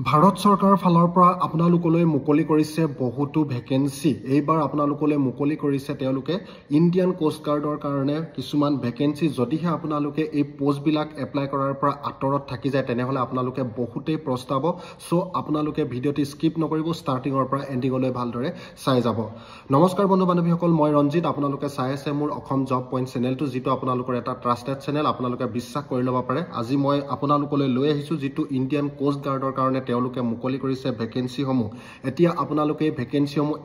ভাৰত চৰকাৰৰ ফালৰ পৰা আপোনালোকলৈ মুকলি কৰিছে বহুতো ভেকেন্সি। এইবাৰ আপোনালোকলৈ মুকলি কৰিছে তেওঁলোকে ইণ্ডিয়ান কোষ্ট গাৰ্ডৰ কাৰণে কিছুমান ভেকেন্সি। যদিহে আপোনালোকে এই পোষ্টবিলাক এপ্লাই কৰাৰ পৰা আঁতৰত থাকি যায় তেনেহ'লে আপোনালোকে বহুতেই প্ৰস্তাৱ। চ' আপোনালোকে ভিডিঅ'টি স্কিপ নকৰিব, ষ্টাৰ্টিঙৰ পৰা এণ্ডিঙলৈ ভালদৰে চাই যাব। নমস্কাৰ বন্ধু বান্ধৱীসকল, মই ৰঞ্জিত। আপোনালোকে চাই আছে মোৰ অসম জব পইণ্ট চেনেলটো, যিটো আপোনালোকৰ এটা ট্ৰাষ্টেড চেনেল। আপোনালোকে বিশ্বাস কৰি ল'ব পাৰে। আজি মই আপোনালোকলৈ লৈ আহিছোঁ যিটো ইণ্ডিয়ান কোষ্ট গাৰ্ডৰ কাৰণে তেওঁলোকে মুকলি কৰিছে ভেকেন্সিসমূহ। এতিয়া আপোনালোকে এই ভেকেন্সিসমূহ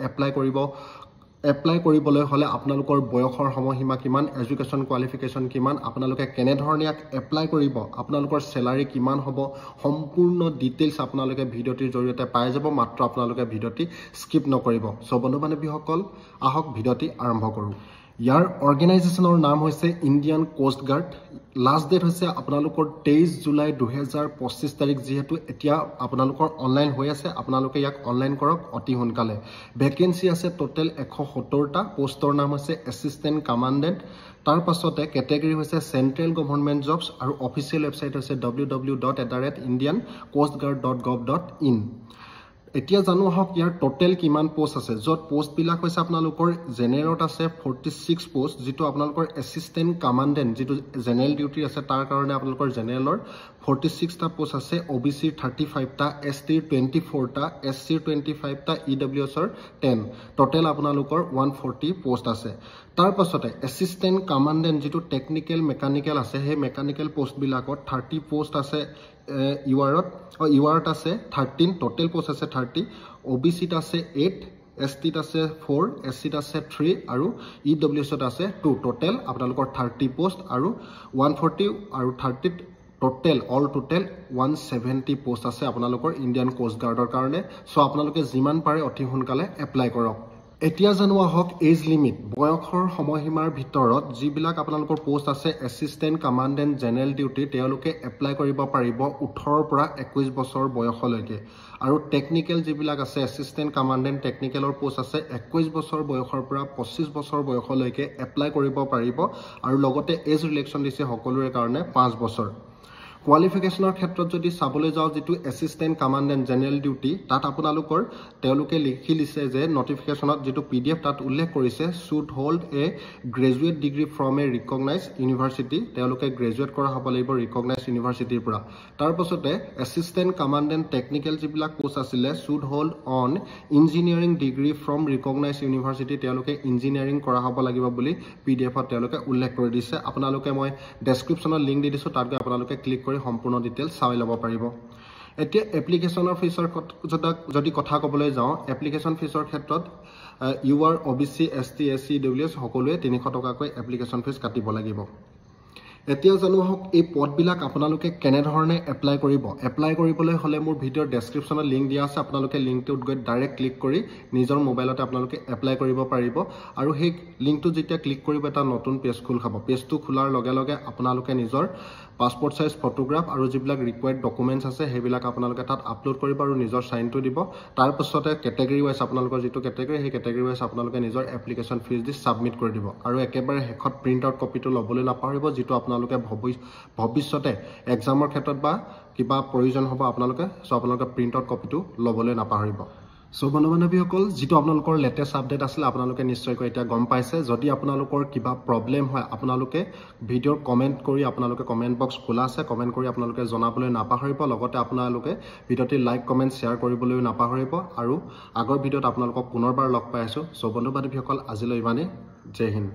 এপ্লাই কৰিবলৈ হ'লে আপোনালোকৰ বয়সৰ সময়সীমা কিমান, এডুকেশ্যন কোৱালিফিকেশ্যন কিমান, আপোনালোকে কেনেধৰণে ইয়াক এপ্লাই কৰিব, আপোনালোকৰ চেলাৰী কিমান হ'ব, সম্পূৰ্ণ ডিটেইলছ আপোনালোকে ভিডিঅ'টিৰ জৰিয়তে পাই যাব। মাত্ৰ আপোনালোকে ভিডিঅ'টি স্কিপ নকৰিব। চ' বন্ধু বান্ধৱীসকল, আহক ভিডিঅ'টি আৰম্ভ কৰোঁ। ইয়াৰ অৰ্গেনাইজেশ্যনৰ নাম হৈছে Indian coast guard. Last date হৈছে আপোনালোকৰ 23 জুলাই 2025 তাৰিখ। যিহেতু এতিয়া আপোনালোকৰ অনলাইন হৈ আছে, আপোনালোকে ইয়াক অনলাইন কৰক অতি সোনকালে। ভেকেন্সি আছে টোটেল 170টা। পোষ্টৰ নাম হৈছে এছিষ্টেণ্ট কামাণ্ডেণ্ট। তাৰ পাছতে কেটেগৰী হৈছে চেণ্ট্ৰেল গভৰ্ণমেণ্ট জবছ আৰু অফিচিয়েল ৱেবছাইট হৈছে www.indiancoastguard.gov.in। এতিয়া জানো আহক ইয়াৰ টোটেল কিমান পোষ্ট আছে। য'ত পোষ্টবিলাক হৈছে আপোনালোকৰ জেনেৰেলত আছে 46 পোষ্ট, যিটো আপোনালোকৰ এছিষ্টেণ্ট কামাণ্ডেণ্ট যিটো জেনেৰেল ডিউটি আছে তাৰ কাৰণে আপোনালোকৰ জেনেৰেলৰ 46টা পোষ্ট আছে, OBCৰ 35টা, STৰ 24টা, SCৰ 25টা, EWSৰ 10। টোটেল আপোনালোকৰ 140 পোষ্ট আছে। তাৰ পাছতে এছিষ্টেণ্ট কামাণ্ডেণ্ট যিটো টেকনিকেল মেকানিকেল আছে, সেই মেকানিকেল পোষ্টবিলাকত 30 পোষ্ট আছে। ইউআৰত আছে 13, টোটেল পোষ্ট আছে 30, OBCত আছে 8, STত আছে 4, SCত আছে 3 আৰু EWSত আছে 2। টোটেল আপোনালোকৰ 30 পোষ্ট আৰু 140 আৰু 30 টোটেল 170 পোষ্ট আছে আপোনালোকৰ ইণ্ডিয়ান কোষ্ট গাৰ্ডৰ কাৰণে। চ' আপোনালোকে যিমান পাৰে অতি সোনকালে এপ্লাই কৰক। এতিয়া জানো আহক এজ লিমিট, বয়সৰ সময়সীমাৰ ভিতৰত যিবিলাক আপোনালোকৰ পোষ্ট আছে এছিষ্টেণ্ট কামাণ্ডেণ্ট জেনেৰেল ডিউটি, তেওঁলোকে এপ্লাই কৰিব পাৰিব 18ৰ পৰা 21 বছৰ বয়সলৈকে। আৰু টেকনিকেল যিবিলাক আছে এছিষ্টেণ্ট কামাণ্ডেণ্ট টেকনিকেলৰ পোষ্ট আছে 21 বছৰ বয়সৰ পৰা 25 বছৰ বয়সলৈকে এপ্লাই কৰিব পাৰিব। আৰু লগতে এজ ৰিলেক্সন দিছে সকলোৰে কাৰণে 5 বছৰ। কোৱালিফিকেশ্যনৰ ক্ষেত্ৰত যদি চাবলৈ যাওঁ, যিটো এছিষ্টেণ্ট কামাণ্ডেণ্ট জেনেৰেল ডিউটি, তাত আপোনালোকৰ তেওঁলোকে লিখি দিছে যে নটিফিকেশ্যনত যিটো PDF তাত উল্লেখ কৰিছে should hold a graduate degree from A recognise university. তেওঁলোকে গ্ৰেজুৱেট কৰা হ'ব লাগিব ৰিকগনাইজ ইউনিভাৰ্চিটিৰ পৰা। তাৰপাছতে এছিষ্টেণ্ট কামাণ্ডেণ্ট টেকনিকেল যিবিলাক পোষ্ট আছিলে should hold on engineering degree from recognise university. তেওঁলোকে ইঞ্জিনিয়াৰিং কৰা হ'ব লাগিব বুলি PDFত তেওঁলোকে উল্লেখ কৰি দিছে। আপোনালোকে মই ডেছক্ৰিপশ্যনত লিংক দি দিছোঁ, তাত গৈ আপোনালোকে ক্লিক কৰি সম্পূৰ্ণ ডিটেইলছ চাই ল'ব পাৰিব। এতিয়া এপ্লিকেশ্যনৰ ফিজৰ যদি কথা ক'বলৈ যাওঁ, এপ্লিকেশ্যন ফিজৰ ক্ষেত্ৰত UR, OBC, ST, SC, EWS সকলোৱে 300 টকাকৈ এপ্লিকেশ্যন ফিজ কাটিব লাগিব। এতিয়া জানো আহক এই পদবিলাক আপোনালোকে কেনেধৰণে এপ্লাই কৰিব। এপ্লাই কৰিবলৈ হ'লে মোৰ ভিডিঅ'ৰ ডেছক্ৰিপশ্যনত লিংক দিয়া আছে, আপোনালোকে লিংকটোত গৈ ডাইৰেক্ট ক্লিক কৰি নিজৰ মোবাইলতে আপোনালোকে এপ্লাই কৰিব পাৰিব। আৰু সেই লিংকটো যেতিয়া ক্লিক কৰিব এটা নতুন পেজ খোল খাব। পেজটো খোলাৰ লগে লগে আপোনালোকে নিজৰ পাছপৰ্ট চাইজ ফটোগ্ৰাফ আৰু যিবিলাক ৰিকুৱাৰ্ড ডকুমেণ্টছ আছে সেইবিলাক আপোনালোকে তাত আপলোড কৰিব আৰু নিজৰ চাইনটো দিব। তাৰপাছতে কেটেগৰী ৱাইজ আপোনালোকৰ যিটো কেটেগৰী, সেই কেটেগৰী ৱাইজ আপোনালোকে নিজৰ এপ্লিকেশ্যন ফিজ দি ছাবমিট কৰি দিব। আৰু একেবাৰে শেষত প্ৰিণ্ট আউট কপিটো ল'বলৈ নাপাহৰিব, যিটো আপোনালোকে ভৱিষ্যতে এক্সামৰ ক্ষেত্ৰত বা কিবা প্ৰয়োজন হ'ব আপোনালোকে প্ৰিণ্ট আউট কপিটো ল'বলৈ নাপাহৰিব। চ' বন্ধু বান্ধৱীসকল, যিটো আপোনালোকৰ লেটেষ্ট আপডেট আছিলে আপোনালোকে নিশ্চয়কৈ এতিয়া গম পাইছে। যদি আপোনালোকৰ কিবা প্ৰব্লেম হয় আপোনালোকে ভিডিঅ'ৰ কমেণ্ট কৰি, আপোনালোকে কমেণ্ট বক্স খোলা আছে, কমেণ্ট কৰি আপোনালোকে জনাবলৈ নাপাহৰিব। লগতে আপোনালোকে ভিডিঅ'টি লাইক কমেণ্ট শ্বেয়াৰ কৰিবলৈও নাপাহৰিব। আৰু আগৰ ভিডিঅ'ত আপোনালোকক পুনৰবাৰ লগ পাই আছোঁ। চ' বন্ধু বান্ধৱীসকল, আজিলৈ ইমানেই। জয় হিন্দ।